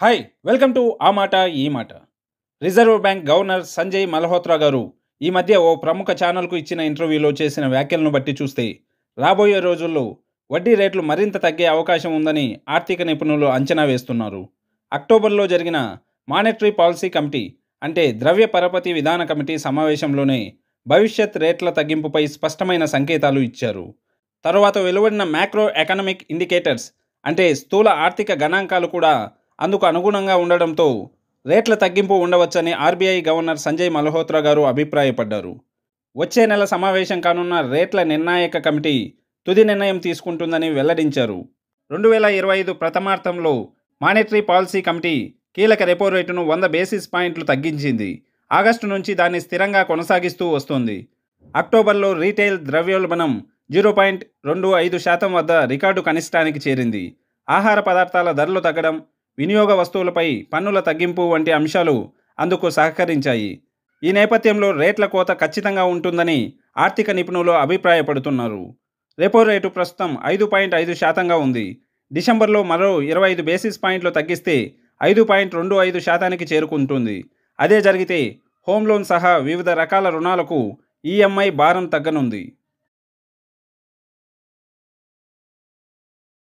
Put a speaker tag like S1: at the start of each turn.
S1: Hi welcome to ఆ మాట ఈ మాట. Reserve bank governor Sanjay Malhotra గారు ఈ మధ్య ఓ ప్రముఖ ఛానల్కు ఇచ్చిన ఇంటర్వ్యూలో చేసిన వ్యాఖ్యలను బట్టి చూస్తే రాబోయే రోజుల్లో వడ్డీ రేట్లు మరింత తగ్గే అవకాశం ఉందని ఆర్థిక నిపుణులు అంచనా వేస్తున్నారు. అక్టోబర్లో జరిగిన మానిటరీ పాలసీ కమిటీ అంటే ద్రవ్య పరపతి విధాన కమిటీ సమావేశంలోనే భవిష్యత్ రేట్ల తగ్గింపుపై స్పష్టమైన సంకేతాలు ఇచ్చారు. తరువాత వెలువడిన మ్యాక్రో ఎకనామిక్ ఇండికేటర్స్ అంటే స్థూల ఆర్థిక గణాంకాలు కూడా అందుకు అనుగుణంగా ఉండడంతో రేట్ల తగ్గింపు ఉండవచ్చని ఆర్బీఐ గవర్నర్ సంజయ్ మల్హోత్రా గారు అభిప్రాయపడ్డారు. వచ్చే నెల సమావేశం కానున్న రేట్ల నిర్ణాయక కమిటీ తుది నిర్ణయం తీసుకుంటుందని వెల్లడించారు. 2025 ప్రథమార్థంలో మానిటరీ పాలసీ కమిటీ కీలక రెపో రేటును 100 బేసిస్ పాయింట్లు తగ్గించింది. ఆగస్టు నుంచి దాన్ని స్థిరంగా కొనసాగిస్తూ వస్తోంది. అక్టోబర్లో రీటైల్ ద్రవ్యోల్బణం 0.25% వద్ద రికార్డు కనిష్టానికి చేరింది. ఆహార పదార్థాల ధరలు తగ్గడం, వినియోగ వస్తువులపై పన్నుల తగ్గింపు వంటి అంశాలు అందుకు సహకరించాయి. ఈ నేపథ్యంలో రేట్ల కోత ఖచ్చితంగా ఉంటుందని ఆర్థిక నిపుణులు అభిప్రాయపడుతున్నారు. రెపో రేటు ప్రస్తుతం 5.5%గా ఉంది. డిసెంబర్లో మరో 25 బేసిస్ పాయింట్లు తగ్గిస్తే 5.25%కి చేరుకుంటుంది. అదే జరిగితే హోమ్ లోన్ సహా వివిధ రకాల రుణాలకు ఈఎంఐ భారం తగ్గనుంది.